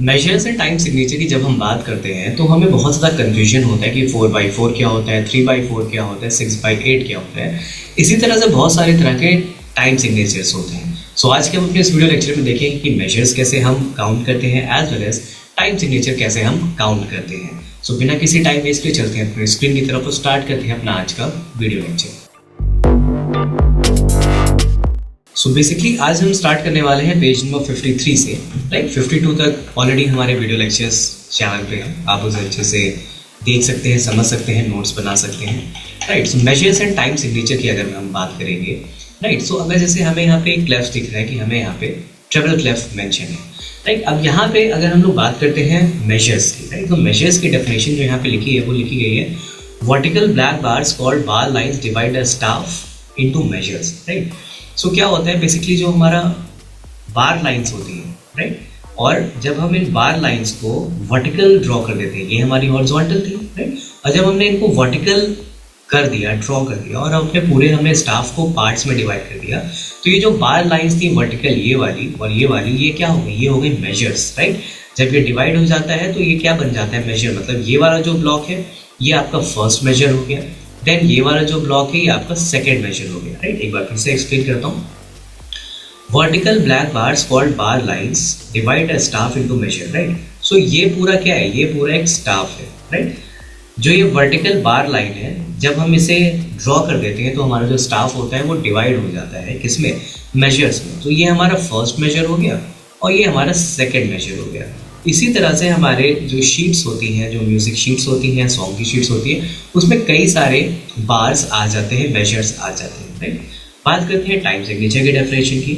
Measures and time signature की जब हम बात करते हैं तो हमें बहुत ज़्यादा कन्फ्यूजन होता है कि 4x4 क्या होता है, 3x4 क्या होता है, 6x8 क्या होता है। इसी तरह से बहुत सारे तरह के टाइम सिग्नेचर्स होते हैं। सो आज के हम अपने इस वीडियो लेक्चर में देखेंगे कि मेजर्स कैसे हम काउंट करते हैं as well as time signature कैसे हम काउंट करते हैं। सो बिना किसी टाइम वेस्ट के चलते हैं अपने स्क्रीन की तरफ और स्टार्ट करते हैं अपना आज का वीडियो लेक्चर। सो बेसिकली आज हम स्टार्ट करने वाले हैं पेज नंबर 53 से। लाइक 52 तक ऑलरेडी हमारे वीडियो लेक्चर्स चैनल पे हैं, आप उसे अच्छे से देख सकते हैं, समझ सकते हैं, नोट्स बना सकते हैं। Right, so measures and time signature की अगर हम बात करेंगे, राइट, सो अगर जैसे हमें यहाँ पे एक क्लेफ्ट दिख रहा है कि हमें यहाँ पे ट्रेबल क्लेफ्ट मेंशन है। राइट, अब यहाँ पे अगर हम लोग बात करते हैं मेजर्स की, राइट, तो मेजर्स की डेफिनेशन जो यहाँ पे लिखी है वो लिखी गई है vertical black bars called bar lines divide a staff into measures. Right, so क्या होता है बेसिकली जो हमारा बार लाइंस होती है, राइट, और जब हम इन बार लाइंस को वर्टिकल ड्रॉ कर देते हैं, ये हमारी हॉरिजॉन्टल थी, राइट, और जब हमने इनको वर्टिकल कर दिया, ड्रॉ कर दिया और अपने पूरे हमने स्टाफ को पार्ट्स में डिवाइड कर दिया, तो ये जो बार लाइंस थी वर्टिकल, ये वाली और ये वाली, ये क्या हो गई, ये हो गई मेजर्स। राइट, जब ये डिवाइड हो जाता है तो ये क्या बन जाता है, मेजर। मतलब ये वाला जो ब्लॉक है ये आपका फर्स्ट मेजर हो गया, देन ये वाला जो ब्लॉक है ये आपका सेकेंड मेजर हो गया। राइट, एक बार फिर से एक्सप्लेन करता हूँ। Vertical black bars called bar lines divide a staff into measure. Right, so ये पूरा क्या है, ये पूरा एक स्टाफ है। राइट, जो ये वर्टिकल बार लाइन है जब हम इसे ड्रॉ कर देते हैं तो हमारा जो स्टाफ होता है वो डिवाइड हो जाता है किसमें, मेजर्स में। तो ये हमारा फर्स्ट मेजर हो गया और ये हमारा सेकेंड मेजर हो गया। इसी तरह से हमारे जो शीट्स होती हैं, जो म्यूजिक शीट्स होती हैं, सॉन्ग की शीट्स होती है, उसमें कई सारे बार्स आ जाते हैं, मेजर्स आ जाते हैं। राइट, बात करते हैं टाइम सिग्नेचर की डेफिनेशन की।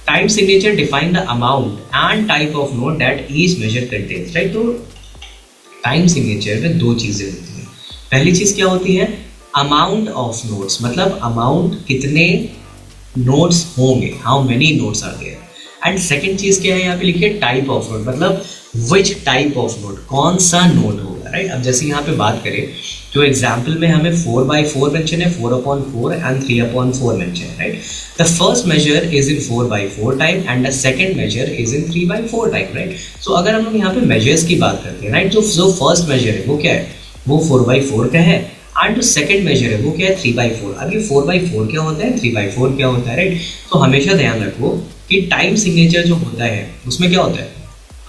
Time signature define the amount and type of note that each measure contains. Right, तो टाइम सिग्नेचर में दो चीज़ें होती हैं। पहली चीज़ क्या होती है, अमाउंट ऑफ नोट्स, मतलब अमाउंट कितने नोट्स होंगे, how many notes are there. And second चीज़ क्या है यहाँ पे लिखी है, टाइप ऑफ नोट, मतलब विच टाइप ऑफ नोट, कौन सा नोट होगा। राइट, अब जैसे यहाँ पे बात करें तो एग्जाम्पल में हमें 4x4 मेंशन है, 4/4 एंड 3/4 मेंशन है। Right, the first measure is in 4x4 type and the second measure is in 3x4 type. Right, so अगर हम लोग यहाँ पे मेजर्स की बात करते हैं, राइट, जो फर्स्ट मेजर है वो क्या है, वो 4x4 का है, एंड जो सेकंड मेजर है वो क्या है, 3x4। अब ये 4x4 क्या होता है, 3x4 क्या होता है। राइट, तो हमेशा ध्यान रखो कि टाइम सिग्नेचर जो होता है उसमें क्या होता है,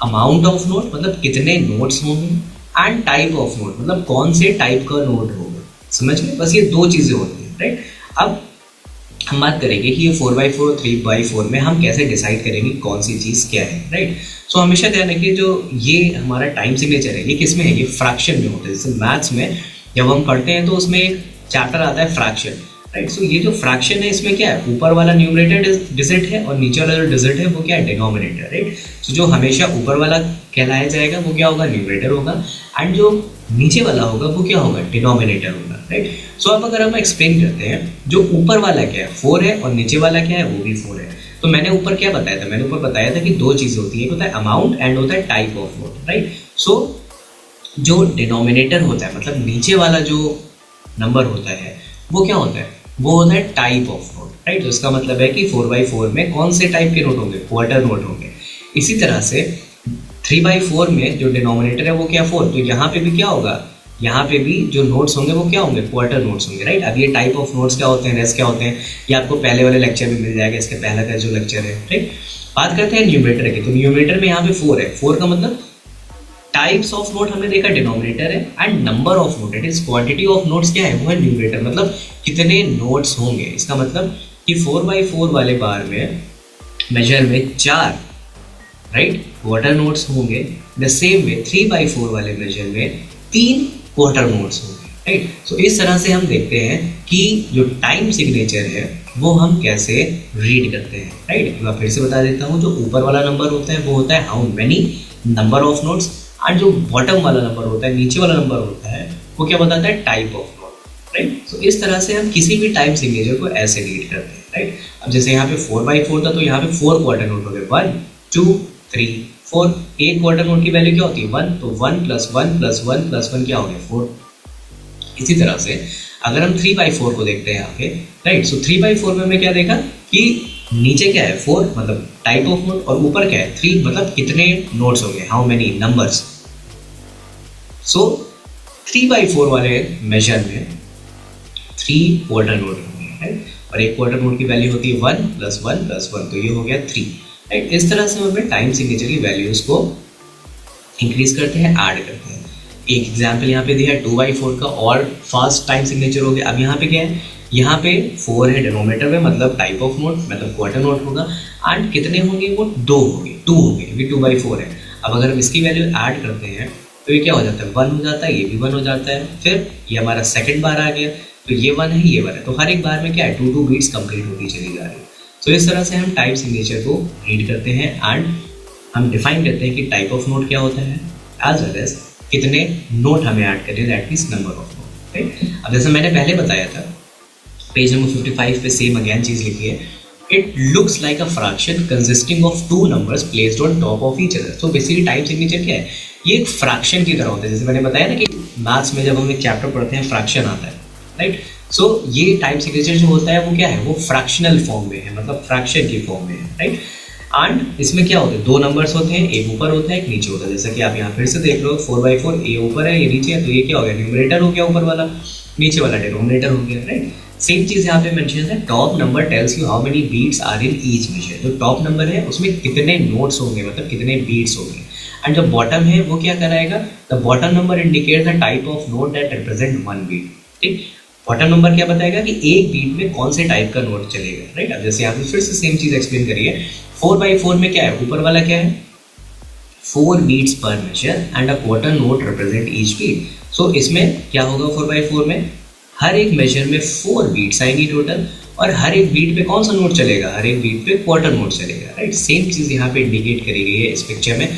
अमाउंट ऑफ नोट, मतलब कितने नोट्स होंगे, एंड टाइप ऑफ नोट, मतलब कौन से टाइप का नोट होगा। समझ में, बस ये दो चीज़ें होती हैं। राइट, अब हम बात करेंगे कि ये 4x4 और 3x4 में हम कैसे डिसाइड करेंगे कौन सी चीज़ क्या है। राइट, सो हमेशा ध्यान रखिए जो ये हमारा टाइम सिग्नेचर है ये किस में है, ये फ्रैक्शन में होता है। जैसे मैथ्स में जब हम पढ़ते हैं तो उसमें एक चैप्टर आता है फ्रैक्शन। राइट, सो ये जो फ्रैक्शन है इसमें क्या है, ऊपर वाला न्यूमरेटर डिजिट है और नीचे वाला जो डिजिट है वो क्या है, डिनोमिनेटर। राइट, सो जो हमेशा ऊपर वाला कहलाया जाएगा वो क्या होगा, न्यूमरेटर होगा, एंड जो नीचे वाला होगा वो क्या होगा, डिनोमिनेटर होगा। राइट, सो अब अगर हम एक्सप्लेन करते हैं जो ऊपर वाला क्या है, 4 है, और नीचे वाला क्या है, वो भी 4 है। तो मैंने ऊपर क्या बताया था, मैंने ऊपर बताया था कि दो चीज़ें होती है, एक होता है अमाउंट एंड होता है type of note. Right, so जो डिनोमिनेटर होता है, मतलब नीचे वाला जो नंबर होता है वो क्या होता है, वो होता है टाइप ऑफ नोट। राइट, तो इसका मतलब है कि 4x4 में कौन से टाइप के नोट होंगे, क्वार्टर नोट होंगे। इसी तरह से 3x4 में जो डिनोमिनेटर है वो क्या, 4, तो यहाँ पे भी क्या होगा, यहाँ पे भी जो नोट्स होंगे वो क्या होंगे, क्वार्टर नोट्स होंगे। राइट, अब ये टाइप ऑफ नोट्स क्या होते हैं, रेस्ट क्या होते हैं, ये आपको पहले वाले लेक्चर में मिल जाएगा, इसके पहला का जो लेक्चर है। राइट, बात करते हैं न्यूमरेटर की, तो न्यूमरेटर में यहाँ पे 4 है, 4 का मतलब टाइप्स ऑफ नोट हमने देखा डिनोमिनेटर है, and number of note, it is quantity of notes क्या है, वो है न्यूमरेटर, मतलब कितने नोट्स होंगे। इसका मतलब कि 4x4 वाले बार में मेजर में 4 राइट क्वार्टर नोट्स होंगे, द सेम वे 3x4 वाले मेजर में 3 क्वार्टर नोट्स होंगे। राइट, सो इस तरह से हम देखते हैं कि जो टाइम सिग्नेचर है वो हम कैसे रीड करते हैं। राइट, मैं फिर से बता देता हूँ, जो ऊपर वाला नंबर होता है वो होता है how many number of notes, और जो बॉटम वाला नंबर होता है, नीचे वाला नंबर होता है, वो क्या बताता है, टाइप ऑफ नोट। राइट, सो इस तरह से हम किसी भी टाइम सिग्नेचर को ऐसे रीड करते हैं। राइट, अब जैसे यहाँ पे 4x4 था तो यहाँ पे 4 क्वार्टर नोट हो गए, 1 2 3 4। एक क्वार्टर नोट की वैल्यू क्या होती है, 1, तो 1 + 1 + 1 + 1 क्या हो गया, 4। इसी तरह से अगर हम 3x4 को देखते हैं यहाँ पे, राइट, सो 3x4 में हमने क्या देखा कि नीचे क्या है 4 मतलब टाइप ऑफ नोट, और ऊपर क्या है 3 मतलब कितने नोट्स हो गए, हाउ मेनी नंबर्स। सो 3/4 वाले मेजर में 3 क्वार्टर नोट होंगे, राइट, और एक क्वार्टर नोट की वैल्यू होती है 1 + 1 + 1, तो ये हो गया 3, राइट। इस तरह से हम अपने टाइम सिग्नेचर की वैल्यूज को इंक्रीज करते हैं, ऐड करते हैं। एक एग्जाम्पल यहाँ पे दिया है 2/4 का और फास्ट टाइम सिग्नेचर हो गया। अब यहाँ पे क्या है, यहाँ पे 4 है डिनोमिनेटर में, मतलब टाइप ऑफ नोट मतलब क्वार्टर नोट होगा, एंड कितने होंगे वो 2 होंगे क्योंकि 2/4 है। अब अगर हम इसकी वैल्यू ऐड करते हैं तो ये क्या हो जाता है 1 हो जाता है, ये भी 1 हो जाता है, फिर ये हमारा सेकंड बार आ गया, तो ये 1 है ये 1 है, तो हर एक बार में क्या है 2 बीट्स कंप्लीट होती चली जा रही है। तो इस तरह से हम टाइप सिग्नेचर को रीड करते हैं एंड हम डिफाइन करते हैं कि टाइप ऑफ नोट क्या होता है, एज वेल एज कितने नोट हमें ऐड करने, that means number of note, right. अब जैसे मैंने पहले बताया था, पेज नंबर 55 पे सेम अगेन चीज लिखी है, it looks like a fraction consisting of 2 numbers placed on top of each other. So basically time signature क्या है, ये एक फ्रैक्शन की तरह होता है। जैसे मैंने बताया ना कि मैथ्स में जब हम एक चैप्टर पढ़ते हैं फ्रैक्शन आता है, राइट। सो ये टाइम सिग्नेचर जो होता है वो क्या है, वो फ्रैक्शनल फॉर्म में है, मतलब फ्रैक्शन की फॉर्म में है, राइट। एंड इसमें क्या होता है 2 नंबर्स होते हैं, एक ऊपर होता है एक नीचे होता है। जैसा कि आप यहाँ फिर से देख लो 4/4, ये ऊपर है ये नीचे है, तो ये क्या हो गया न्यूमरेटर हो गया ऊपर वाला, नीचे वाला डिनोमिनेटर हो गया, राइट। सेम चीज यहाँ पे मेंशन है, top number tells you how many beats are in each measure. तो टॉप नंबर है उसमें कितने नोट्स होंगे, मतलब कितने बीट्स होंगे, एंड जो बॉटम है वो क्या कराएगा, the bottom number indicate the type of note that represent 1 beat, ठीक। बॉटम नंबर क्या बताएगा कि एक बीट में कौन से टाइप का नोट चलेगा, राइट। अब जैसे यहाँ पे फिर से सेम चीज एक्सप्लेन करिए, 4/4 में क्या है, ऊपर वाला क्या है 4 beats per measure and a quarter note represent each beat. So इसमें क्या होगा 4/4 में हर एक मेजर में 4 बीट्स आएंगी टोटल, और हर एक बीट पे कौन सा नोट चलेगा, हर एक बीट पे क्वार्टर नोट चलेगा, राइट। सेम चीज यहाँ पे इंडिकेट करी गई है इस पिक्चर में।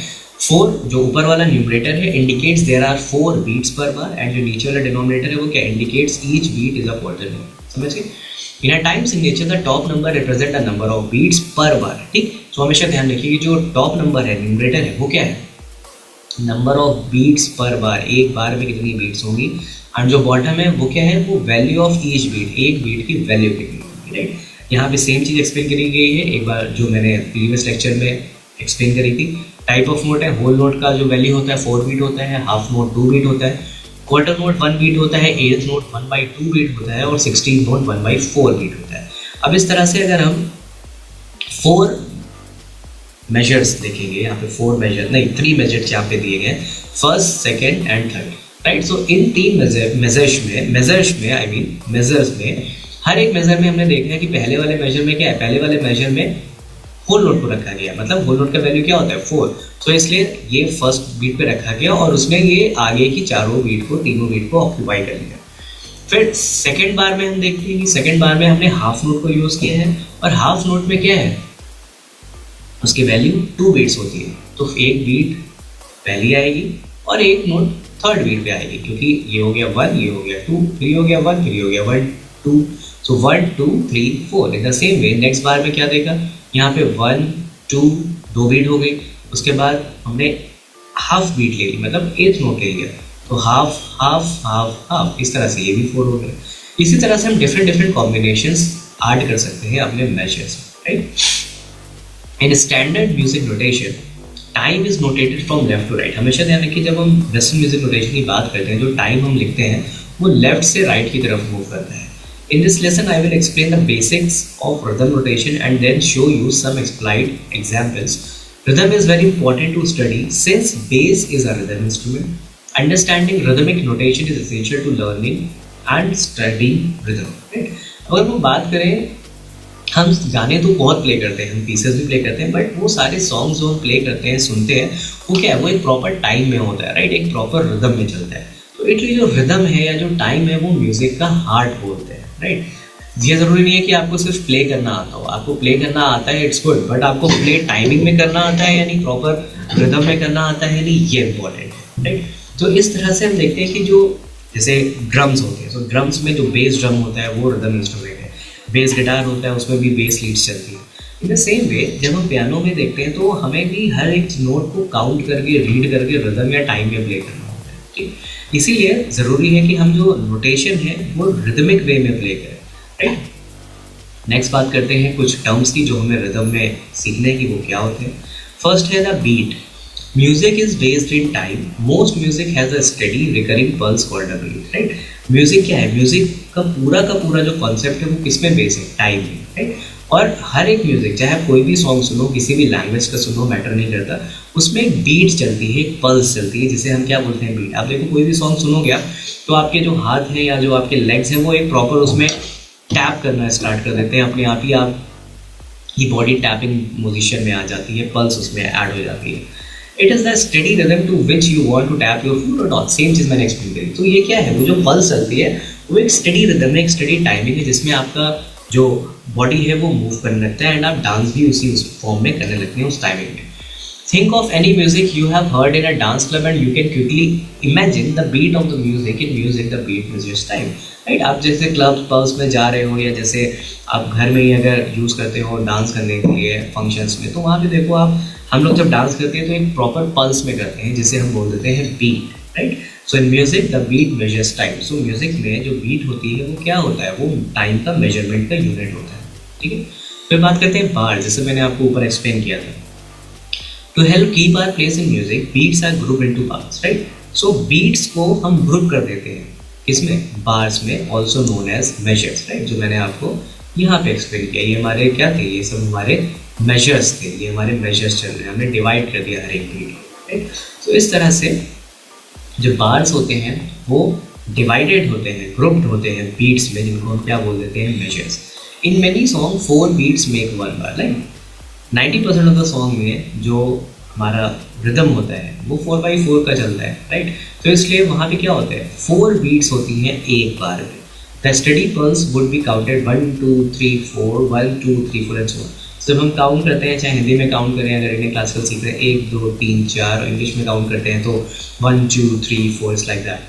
4 जो ऊपर वाला न्यूमरेटर है indicates there are 4 beats per bar, and जो नीचे वाला डिनोमिनेटर है वो क्या indicates each beat is a quarter note. समझ गए। In a time signature the top number represent a number of beats per bar, ठीक। तो हमेशा ध्यान रखिए कि जो टॉप नंबर है न्यूमरेटर है वो क्या है नंबर ऑफ बीट्स पर बार, एक बार में कितनी बीट्स होंगी, एंड जो बॉटम है वो क्या है वो वैल्यू ऑफ ईच बीट, एक बीट की वैल्यू कितनी होगी, राइट। यहाँ पे सेम चीज एक्सप्लेन करी गई है एक बार जो मैंने प्रीवियस लेक्चर में एक्सप्लेन करी थी। टाइप ऑफ नोट है, होल नोट का जो वैल्यू होता है 4 बीट होता है, हाफ नोट 2 बीट होता है, क्वार्टर नोट 1 बीट होता है, एथ नोट 1/2 बीट होता है, और 16 नोट 1/4 बीट होता है। अब इस तरह से अगर हम 4 मेजर्स देखेंगे, यहाँ पे 4 मेजर नहीं 3 मेजर्स यहाँ पे दिए गए, first second and third, right. So in 3 measures में हर एक मेजर में हमने देखा है कि पहले वाले मेजर में क्या है, पहले वाले मेजर में होल नोट को रखा गया, मतलब होल नोट का वैल्यू क्या होता है 4, तो इसलिए ये फर्स्ट बीट पे रखा गया और उसने ये आगे की तीनों बीट को ऑक्यूपाई कर लिया। फिर सेकेंड बार में हम देखते हैं कि सेकेंड बार में हमने हाफ नोट को यूज किया है, और हाफ नोट में क्या है उसकी वैल्यू 2 बीट्स होती है, तो एक बीट पहली आएगी और एक नोट थर्ड बीट पे आएगी, क्योंकि ये हो गया 1, ये हो गया 2, फिर ये हो गया 1, फिर ये हो गया 1 2, so 1 2 3 4। In the same way next bar में क्या देखा, यहाँ पे 1 2 2 बीट हो गई, उसके बाद हमने हाफ बीट ले ली, मतलब एथ नोट ले लिया, तो हाफ हाफ हाफ हाफ, इस तरह से ये भी 4 हो गया। इसी तरह से हम डिफरेंट कॉम्बिनेशंस ऐड कर सकते हैं अपने measures, right. In standard music notation time is notated from left to right. हमेशा ध्यान रखिए जब हम वेस्टर्न म्यूजिक नोटेशन की बात करते हैं, जो टाइम हम लिखते हैं वो लेफ्ट से राइट की तरफ मूव करता है। In this lesson, I will explain the basics of rhythm notation and then show you some applied examples. Rhythm is very important to study since bass is a rhythm instrument. Understanding rhythmic notation is essential to learning and studying rhythm. Right? अगर हम बात करें, हम गाने तो बहुत play करते हैं, हम पीसेस भी प्ले करते हैं, बट वो सारे सॉन्ग्स जो हम प्ले करते हैं सुनते हैं वो क्या है, वो एक प्रॉपर टाइम में होता है, राइट, एक प्रॉपर रिदम में चलता है। तो इसलिए जो रिदम है या जो टाइम है वो म्यूजिक का हार्ट बोलते हैं, राइट। ये जरूरी नहीं है कि आपको सिर्फ प्ले करना आता हो, आपको प्ले करना आता है इट्स गुड, बट आपको प्ले टाइमिंग में करना आता है यानी प्रॉपर रिदम में करना आता है, यानी ये इम्पोर्टेंट है, राइट। तो इस तरह से हम देखते हैं कि जो जैसे ड्रम्स होते हैं, तो ड्रम्स में जो बेस ड्रम होता है वो रिदम इंस्ट्रूमेंट है, बेस गिटार होता है उसमें भी बेस लीड्स चलती है। इन द सेम वे जब हम पियानो में देखते हैं तो हमें भी हर एक नोट को काउंट करके रीड करके रिदम या टाइम में प्ले करना होता है, ठीक। इसीलिए ज़रूरी है कि हम जो नोटेशन है वो रिदमिक वे में प्ले करें, राइट। नेक्स्ट बात करते हैं कुछ टर्म्स की जो हमें रिदम में सीखने की, वो क्या होते हैं। फर्स्ट है the beat. Music is based in time, most music has a steady recurring pulse called a beat, right. Music क्या है, म्यूजिक का पूरा जो कॉन्सेप्ट है वो किस में बेस्ड है, टाइम में, राइट। और हर एक म्यूजिक, चाहे आप कोई भी सॉन्ग सुनो, किसी भी लैंग्वेज का सुनो, मैटर नहीं करता, उसमें एक बीट चलती है, एक पल्स चलती है, जिसे हम क्या बोलते हैं, बीट। आप देखो कोई भी सॉन्ग सुनोगे आप, तो आपके जो हाथ हैं या जो आपके लेग्स हैं वो एक प्रॉपर उसमें टैप करना स्टार्ट कर देते हैं, अपने आप ही आप की बॉडी टैपिंग पोजीशन में आ जाती है, पल्स उसमें ऐड हो जाती है। It is the steady rhythm to which you want to tap your foot और नॉट, सेम चीज़ मैंने एक्सप्लेन करी। तो ये क्या है, वो जो पल्स चलती है वो एक स्टेडी रिदम है, एक स्टेडी टाइमिंग है, जिसमें आपका जो बॉडी है वो मूव करने लगता है एंड आप डांस भी उसी उस फॉर्म में करने लगते हैं, उस टाइमिंग में। Think of any music you have heard in a dance club and you can quickly imagine the beat of the music. In music, the beat measures time. Right? आप जैसे क्लब पल्स में जा रहे हो या जैसे आप घर में ही अगर यूज़ करते हो डांस करने के लिए फंक्शंस में, तो वहाँ पे देखो आप, हम लोग जब डांस करते हैं तो एक प्रॉपर पल्स में करते हैं, जिसे हम बोल देते हैं beat, right. So in music the beat measures time. So music में जो बीट होती है वो क्या होता है, वो टाइम का मेजरमेंट का यूनिट होता है, ठीक है। फिर बात करते हैं बार, जैसे मैंने आपको ऊपर एक्सप्लेन किया था। To help keep our place in music, beats are grouped into bars, right? So beats को हम ग्रुप कर देते हैं किसमें, बार्स में, also known as measures, right? जो मैंने आपको यहाँ पे एक्सप्लेन किया, ये हमारे क्या थे, ये सब हमारे measures थे, ये हमारे measures चल रहे हैं, हमने डिवाइड कर दिया हर एक बीट, राइट। तो इस तरह से जो बार्स होते हैं वो डिवाइडेड होते हैं, ग्रुप्ड होते हैं बीट्स में, जिनको हम क्या बोल देते हैं, measures. In many songs 4 beats make 1 bar, right? 90% of the song में जो हमारा रिदम होता है वो 4/4 का चलता है, राइट। तो इसलिए वहाँ पे क्या होता है, 4 बीट्स होती हैं एक बार में। The study pulse would be counted 1 2 3 4 1 2 3 4 and so on. जब हम काउंट करते हैं, चाहे हिंदी में काउंट करें, अगर इंडियन क्लासिकल सीख रहे हैं 1 2 3 4, इंग्लिश में काउंट करते हैं तो 1 2 3 4, it's like that.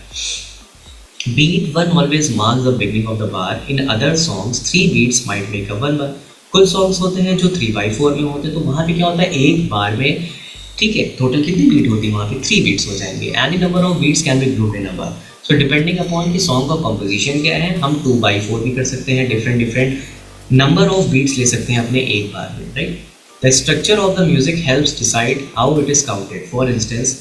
Beat 1 always marks the beginning of the bar. In other songs 3 beats might make a 1 bar. कुछ सॉन्ग्स होते हैं जो 3/4 में होते हैं, तो वहाँ पे क्या होता है, एक बार में, ठीक है, टोटल कितनी बीट होती है वहाँ पे, 3 बीट्स हो जाएंगे। Any number of beats can be grouped in a bar. So depending upon कि सॉन्ग का कंपोजिशन क्या है, हम 2/4 भी कर सकते हैं, डिफरेंट नंबर ऑफ बीट्स ले सकते हैं अपने एक बार में, right. The structure of the music helps decide how it is counted. For instance,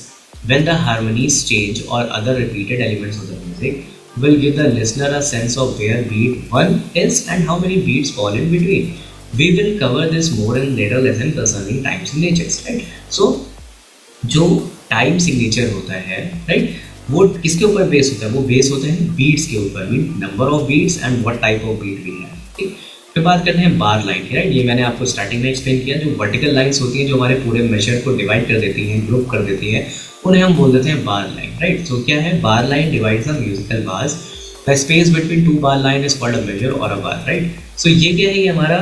when the harmonies change और other repeated elements of the music will give the listener a sense of where beat 1 is and how many beats fall in between. We will cover this more in later lesson concerning time signatures, right? So जो time signature होता है, right, वो किसके ऊपर base होता है, वो base होते हैं बीट्स के ऊपर, mean number of beats and what type of beat we have, ठीक। फिर बात करते हैं बार लाइन की, राइट। ये मैंने आपको स्टार्टिंग में एक्सप्लेन किया, जो वर्टिकल लाइंस होती हैं जो हमारे पूरे मेजर को डिवाइड कर देती हैं, ग्रुप कर देती हैं, उन्हें हम बोल देते हैं बार लाइन, राइट। तो क्या है, bar line divides the musical bars, the space between 2 bar line is called a measure और अ बार, राइट। सो ये क्या है, ये हमारा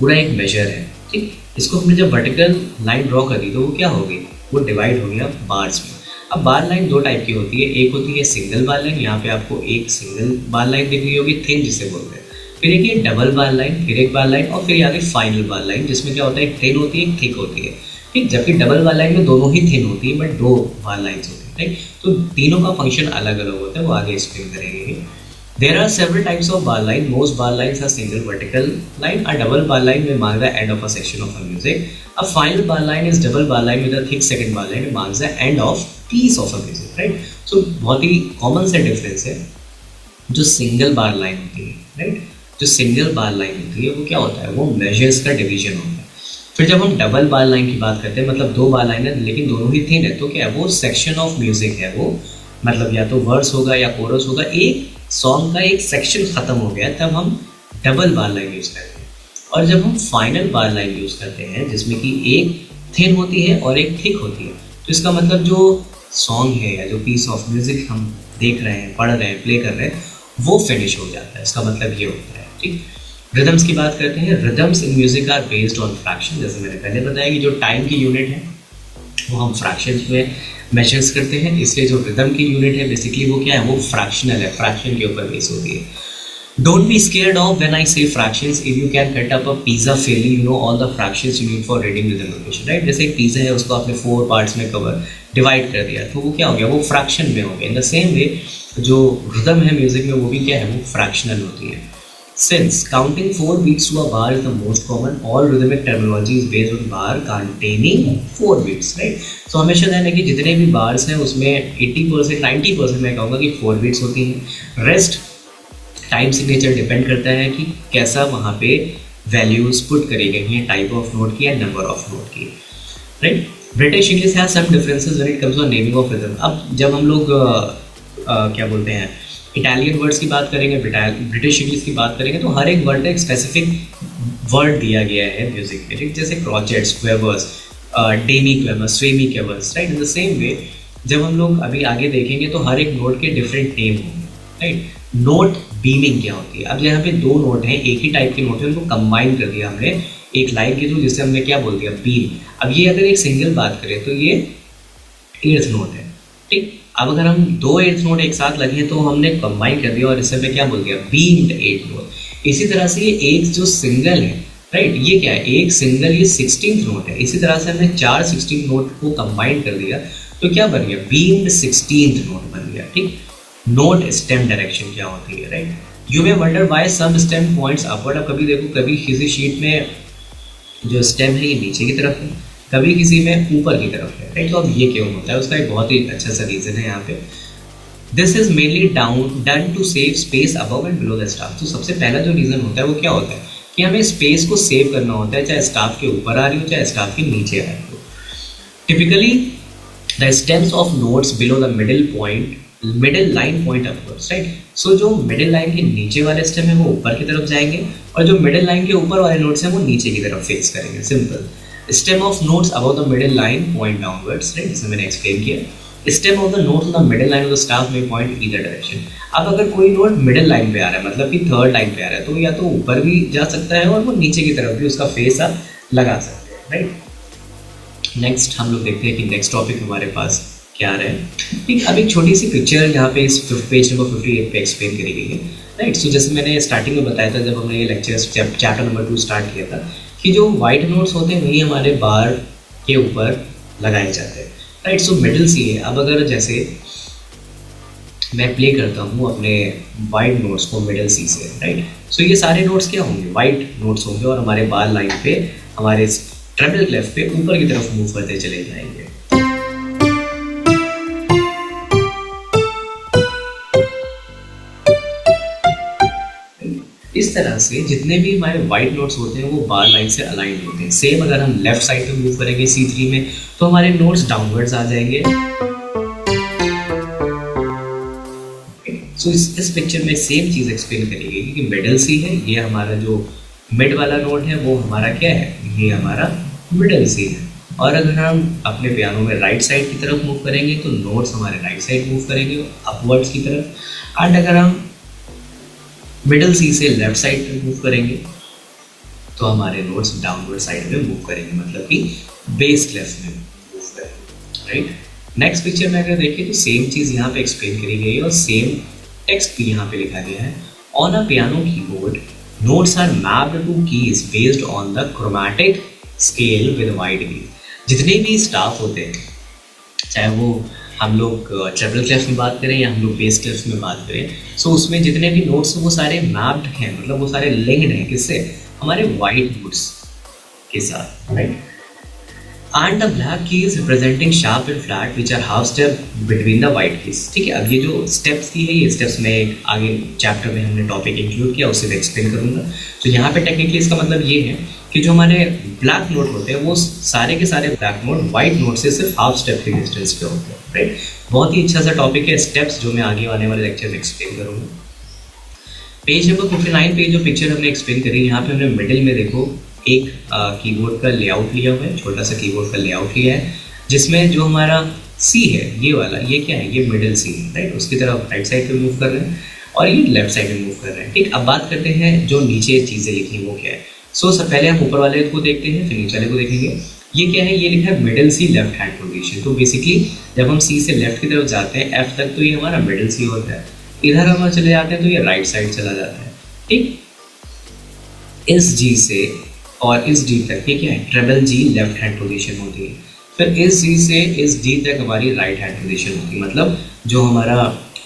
पूरा एक मेजर है, ठीक। इसको हमने जब वर्टिकल लाइन ड्रॉ कर दी तो वो क्या हो गई, वो डिवाइड हो गया बार्स में। अब बार लाइन 2 टाइप की होती है, एक होती है सिंगल बार लाइन, यहाँ पे आपको एक सिंगल बार लाइन दिख रही होगी, थिन जिसे बोलते हैं। फिर एक ये डबल बार लाइन, फिर एक बार लाइन, और फिर यहाँ पे फाइनल बार लाइन, जिसमें क्या होता है, एक थिन होती है, एक थिक होती है, ठीक। जबकि डबल बार लाइन में दोनों ही थिन होती है, बट 2 बार लाइन्स होती है, राइट। तो तीनों का फंक्शन अलग अलग होता है, वो आगे एक्सप्लेन करेंगे। There are several types of bar line. Most bar lines are single vertical line. A double bar line may mark the end of a section of a music. A final bar line is double bar line with a thick second bar line. It marks the end of piece of a music, right? So बहुत ही common सा difference है। जो single bar line होती है, right? जो single bar line होती है वो क्या होता है, वो measures का division होता है। फिर जब हम डबल बार लाइन की बात करते हैं, मतलब 2 बार लाइन है लेकिन दोनों ही थिन है, तो क्या है, वो सेक्शन ऑफ म्यूजिक है, वो मतलब या तो वर्स होगा या कोरस होगा, एक सॉन्ग का एक सेक्शन खत्म हो गया, तब हम डबल बार लाइन यूज़ करते हैं। और जब हम फाइनल बार लाइन यूज़ करते हैं, जिसमें कि एक थिन होती है और एक थिक होती है, तो इसका मतलब जो सॉन्ग है या जो पीस ऑफ म्यूजिक हम देख रहे हैं, पढ़ रहे हैं, प्ले कर रहे हैं, वो फिनिश हो जाता है। इसका मतलब ये होता है, ठीक। रिदम्स की बात करते हैं। Rhythms in music are based on fraction. जैसे मैंने पहले बताया कि जो टाइम की यूनिट है वो हम फ्रैक्शंस में मेजर्स करते हैं, इसलिए जो रिदम की यूनिट है बेसिकली वो क्या है, वो फ्रैक्शनल है, फ्रैक्शन के ऊपर बेस होती है। Don't be scared of when I say fractions, if you can cut up a pizza fairly, you know all the fractions you need for reading rhythm notation, right. जैसे एक pizza है, उसको आपने 4 parts में divide कर दिया, तो वो क्या हो गया, वो फ्रैक्शन में हो गया। इन द सेम वे जो रिदम है म्यूजिक में, वो भी क्या है, वो फ्रैक्शनल होती है। Since counting 4 beats to a bar is the most common, all rhythmic terminology is based on bar containing 4 beats, right? So हमेशा ध्यान रखिए जितने भी bars हैं उसमें 80% 90% मैं कहूँगा कि 4 beats होती हैं. Rest टाइम सिग्नेचर डिपेंड करता है कि कैसा वहाँ पे वैल्यूज पुट करी गई हैं, टाइप ऑफ नोट की या नंबर ऑफ नोट की, right. British English has some differences when it comes to naming of rhythm. अब जब हम लोग क्या बोलते हैं इटालियन वर्ड्स की बात करेंगे, ब्रिटिश इंग्लिश की बात करेंगे, तो हर एक वर्ड का एक स्पेसिफिक वर्ड दिया गया है म्यूजिक में, जैसे crotchets, quavers, demi quavers, semi quavers, right. In the same way जब हम लोग अभी आगे देखेंगे तो हर एक नोट के डिफरेंट नेम होंगे, राइट. नोट बीमिंग क्या होती है? अब यहाँ पे दो नोट हैं, एक ही टाइप के नोट हैं, उनको कंबाइन कर दिया हमने एक लाइन के थ्रू, जिससे हमने क्या बोल दिया, बीम. अब ये अगर एक सिंगल बात करें तो ये 8th नोट है, ठीक. अब अगर हम 2 8th नोट एक साथ लगे तो हमने कंबाइन कर दिया और इससे हमने क्या बोल दिया, बीम्ड 8th नोट. इसी तरह से ये एक जो सिंगल है, राइट, ये क्या है, एक सिंगल, ये 16th नोट है. इसी तरह से हमने 4 16th नोट को कंबाइन कर दिया तो क्या बन गया, बीम्ड 16th नोट बन गया, ठीक. नोट स्टेम डायरेक्शन क्या होती है, right. You may wonder why some stem points upward. अब कभी देखो, कभी किसी शीट में जो स्टेम है ये नीचे की तरफ है, कभी किसी में ऊपर की तरफ है, राइट. तो अब ये क्यों होता है, उसका एक बहुत ही अच्छा सा रीजन है यहाँ पे. This is mainly done to save space above and below the staff. तो सबसे पहला जो रीजन होता है वो क्या होता है कि हमें स्पेस को सेव करना होता है, चाहे स्टाफ के ऊपर आ रही हो चाहे स्टाफ के नीचे आ रही हो. Typically the stems of notes below the middle line point upwards, right. So जो मिडिल लाइन के नीचे वाले स्टेम है वो ऊपर की तरफ जाएंगे और जो मिडिल लाइन के ऊपर वाले नोट्स हैं वो नीचे की तरफ फेस करेंगे. Simple. Stem of notes about the middle line point downwards, right. जैसे मैंने एक्सप्लेन किया. Stem of the notes on the middle line of the staff में पॉइंट ईदर डायरेक्शन. अब अगर कोई नोट मिडिल लाइन पे आ रहा है, मतलब कि 3rd लाइन पे आ रहा है, तो या तो ऊपर भी जा सकता है और वो नीचे की तरफ भी उसका फेस आप लगा सकते हैं, राइट. नेक्स्ट हम लोग देखते हैं कि नेक्स्ट टॉपिक हमारे पास क्या आ रहा है, ठीक. अब एक छोटी सी पिक्चर यहाँ पे इस पेज नंबर 58 पे एक्सप्लेन करी गई है, राइट. सो जैसे मैंने स्टार्टिंग में बताया था जब हमने ये लेक्चर चैप्टर नंबर 2 स्टार्ट किया था कि जो वाइट नोट्स होते हैं वही हमारे बार के ऊपर लगाए जाते हैं, राइट. सो मिडिल सी है. अब अगर जैसे मैं प्ले करता हूँ अपने वाइट नोट्स को मिडिल सी से, राइट. सो ये सारे नोट्स क्या होंगे, वाइट नोट्स होंगे और हमारे बार लाइन पे हमारे ट्रिपल क्लेफ पे ऊपर की तरफ मूव करते चले जाएंगे. इस तरह से जितने भी हमारे वाइट नोट्स होते हैं वो बार लाइन से अलाइन होते हैं. सेम अगर हम लेफ्ट साइड पे मूव करेंगे C3 में तो हमारे नोट्स डाउनवर्ड्स आ जाएंगे. सो इस पिक्चर में सेम चीज़ एक्सप्लेन करेगी कि मिडल सी है, ये हमारा जो मिड वाला नोट है वो हमारा क्या है, ये हमारा मिडल सी है. और अगर हम अपने पियानो में राइट साइड की तरफ मूव करेंगे तो नोट्स हमारे राइट साइड मूव करेंगे अपवर्ड्स की तरफ. एंड अगर हम मिडल सी से लेफ्ट साइड पे मूव करेंगे तो हमारे नोट्स डाउनवर्ड साइड में मूव करेंगे, मतलब कि बेस क्लेफ में मूव करेंगे, राइट. नेक्स्ट पिक्चर में अगर देखें तो सेम चीज़ यहाँ पे एक्सप्लेन करी गई है और सेम टेक्स्ट भी यहाँ पे लिखा गया है. On a piano keyboard notes are mapped to keys based on the chromatic scale with white keys. जितने भी स्टाफ होते हैं, चाहे वो हम लोग ट्रिपल क्लेफ में बात करें या हम लोग बेस क्लेफ में बात करें, सो उसमें जितने भी नोट्स हैं वो सारे मैप्ड हैं, मतलब वो सारे लिंक्ड हैं किससे, हमारे वाइट नोट्स के साथ, right. And the black keys representing sharp and flat which are half step between the white keys. ठीक है. अब ये जो स्टेप्स की है ये स्टेप्स में एक आगे चैप्टर में हमने टॉपिक इंक्लूड किया, उससे मैं एक्सप्लेन करूँगा. तो यहाँ पे टेक्निकली इसका मतलब ये है कि जो हमारे ब्लैक नोट होते हैं वो सारे के सारे ब्लैक नोट वाइट नोट से सिर्फ हाफ स्टेप के डिस्टेंस पे होते हैं, राइट. बहुत ही अच्छा सा टॉपिक है स्टेप्स, जो मैं आगे आने वाले लेक्चर में एक्सप्लेन करूँगा. पेज नंबर 59 पे जो पिक्चर हमने एक्सप्लेन करी, यहाँ पे हमने मिडिल में देखो एक कीबोर्ड का लेआउट लिया हुआ है, छोटा सा कीबोर्ड का लेआउट लिया है, जिसमें जो हमारा सी है ये वाला, ये क्या है, ये मिडिल सी है, राइट. उसकी तरफ राइट साइड पे मूव कर रहे हैं और ये लेफ्ट साइड में मूव कर रहे हैं, ठीक. अब बात करते हैं जो नीचे चीज़ें लिखी वो क्या है. सो सब पहले हम ऊपर वाले को देखते हैं फिर नीचे वाले को देखेंगे. ये क्या है, ये लिखा है मिडिल सी लेफ्ट हैंड पोजीशन. तो बेसिकली जब हम सी से लेफ्ट की तरफ जाते हैं एफ तक तो ये हमारा मिडिल सी होता है. इधर हम चले जाते हैं तो ये राइट साइड चला जाता है, ठीक. इस जी से और इस डी तक ये क्या है, ट्रिपल जी लेफ्ट हैंड पोजीशन होती है. फिर इस जी से इस डी तक हमारी राइट हैंड पोजीशन होती है, मतलब जो हमारा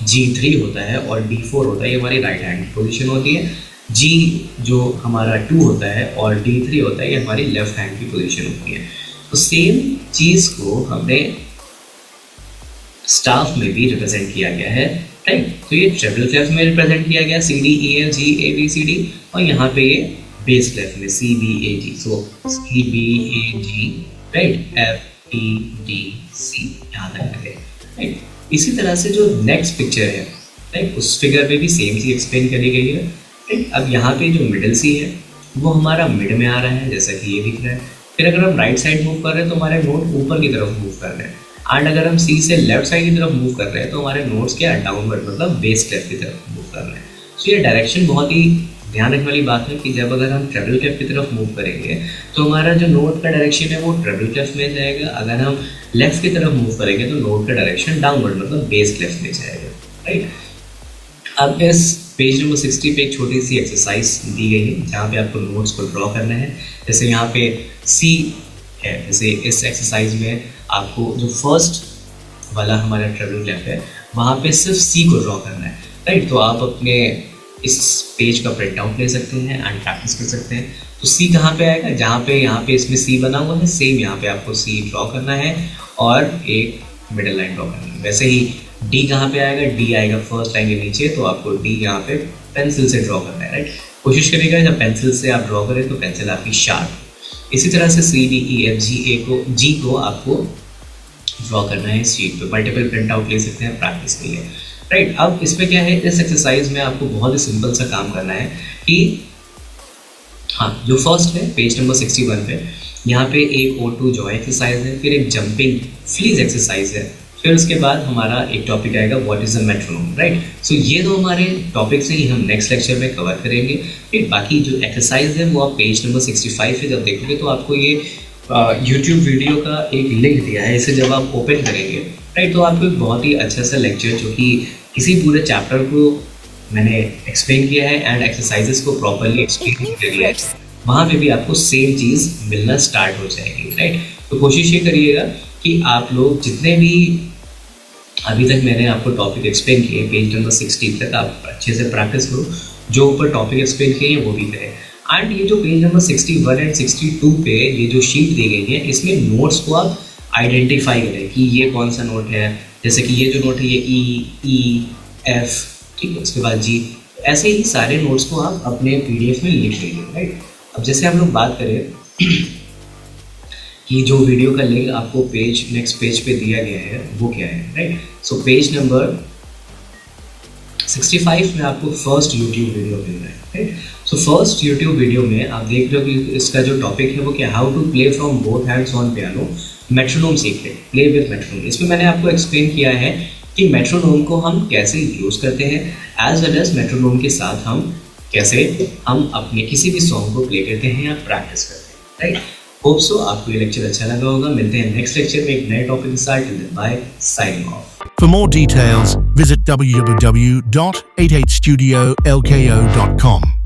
G3 होता है और D4 होता है ये हमारी राइट हैंड पोजीशन होती है. जी जो हमारा 2 होता है और D3 होता है, ये हमारी लेफ्ट हैंड की पोजीशन होती है। तो सेम चीज़ को हमने स्टाफ में भी रिप्रेजेंट किया गया है, राइट। तो ये ट्रिपल क्लेफ में रिप्रेजेंट किया गया CDEFGABCD, और यहाँ पे ये बेस क्लेफ में CBAG, सो CBAG, राइट, FEDC, यहाँ तक है, राइट। इसी तरह से जो नेक्स्ट पिक्चर है, राइट, उस फिगर पे भी सेम चीज एक्सप्लेन करी गई है, राइट। अब यहाँ पे जो मिडिल सी है वो हमारा मिड में आ रहा है, जैसा कि ये दिख रहा है। फिर अगर हम राइट साइड मूव कर रहे हैं तो हमारे नोट ऊपर की तरफ मूव कर रहे हैं, एंड अगर हम सी से लेफ्ट साइड की तरफ मूव कर रहे हैं तो हमारे नोट्स क्या डाउनवर्ड, मतलब बेस क्लेफ की तरफ मूव कर रहे हैं। सो ये डायरेक्शन बहुत ही ध्यान रखने वाली बात है कि जब अगर हम ट्रेबल क्लेफ की तरफ मूव करेंगे तो हमारा जो नोट का डायरेक्शन है वो ट्रेबल क्लेफ में जाएगा। अगर हम लेफ्ट की तरफ मूव करेंगे तो नोट का डायरेक्शन डाउनवर्ड, मतलब बेस क्लेफ में जाएगा, राइट। अब इस पेज नंबर 60 पे एक छोटी सी एक्सरसाइज दी गई है जहाँ पे आपको नोट्स को ड्रॉ करना है। जैसे यहाँ पे सी है, जैसे इस एक्सरसाइज में आपको जो फर्स्ट वाला हमारा ट्रेबल क्लेफ है वहाँ पे सिर्फ सी को ड्रॉ करना है, राइट। तो आप अपने इस पेज का प्रिंट आउट ले सकते हैं एंड प्रैक्टिस कर सकते हैं। तो सी कहाँ पे आएगा, जहाँ पे यहाँ पे इसमें सी बना हुआ है, सेम यहाँ पे आपको सी ड्रॉ करना है और एक मिडिल लाइन ड्रॉ करनी है। वैसे ही डी कहाँ पे आएगा, डी आएगा फर्स्ट लाइन के नीचे, तो आपको डी यहाँ पे पेंसिल से ड्रॉ करना है, राइट। कोशिश करिएगा जब पेंसिल से आप ड्रॉ करें तो पेंसिल आपकी शार्प। इसी तरह से जी को आपको ड्रॉ करना है इस शीट पे। मल्टीपल प्रिंट आउट ले सकते हैं प्रैक्टिस के लिए, राइट। अब इसमें क्या है, इस एक्सरसाइज में आपको बहुत ही सिंपल सा काम करना है कि हाँ, जो फर्स्ट है पेज नंबर 61 पे, यहाँ पे एक O2 जॉय एक्सरसाइज है, फिर एक जंपिंग फ्लीज एक्सरसाइज है, फिर उसके बाद हमारा एक टॉपिक आएगा what is a metronome, right. So ये दो हमारे टॉपिक से ही हम नेक्स्ट लेक्चर में कवर करेंगे। फिर बाकी जो एक्सरसाइज है वो आप पेज नंबर 65 पे जब देखोगे तो आपको ये यूट्यूब वीडियो का एक लिंक दिया है, इसे जब आप ओपन करेंगे, राइट, तो आपको एक बहुत ही अच्छा सा लेक्चर जो कि इसी पूरे चैप्टर को मैंने एक्सप्लेन किया है एंड एक्सरसाइजेस को प्रॉपरली एक्सप्लेन किया है, वहाँ पे भी आपको सेम चीज़ मिलना स्टार्ट हो जाएगी, राइट। तो कोशिश ये करिएगा कि आप लोग जितने भी अभी तक मैंने आपको टॉपिक एक्सप्लेन किए पेज नंबर 60 तक आप अच्छे से प्रैक्टिस करो, जो ऊपर टॉपिक एक्सप्लेन किए हैं वो भी करें। एंड ये जो पेज नंबर 61 एंड 62 पे ये जो शीट दी गई है इसमें नोट्स को आप आइडेंटिफाई करें कि ये कौन सा नोट है। जैसे कि ये जो नोट है ये ई एफ, ठीक है, उसके बाद जी, ऐसे ही सारे नोट्स को आप अपने PDF में लिख लीजिए, राइट। अब जैसे हम लोग बात करें कि जो वीडियो का लिंक आपको नेक्स्ट पेज पे दिया गया है वो क्या है, राइट। सो पेज नंबर 65 में आपको फर्स्ट यूट्यूब वीडियो मिल रहा है, right. So first YouTube video में आप देख रहे हो कि इसका जो टॉपिक है वो क्या, how to play from both hands on piano, metronome secret, play with metronome. इसमें मैंने आपको एक्सप्लेन किया है कि मेट्रोनोम को हम कैसे यूज़ करते हैं, एज वेल एज मेट्रोनोम के साथ हम अपने किसी भी सॉन्ग को प्ले करते हैं या प्रैक्टिस करते हैं, राइट। होप सो आपको ये लेक्चर अच्छा लगा होगा। मिलते हैं नेक्स्ट लेक्चर में एक नए टॉपिक के साथ। Bye, signing off. For more details, visit www.88studiolko.com.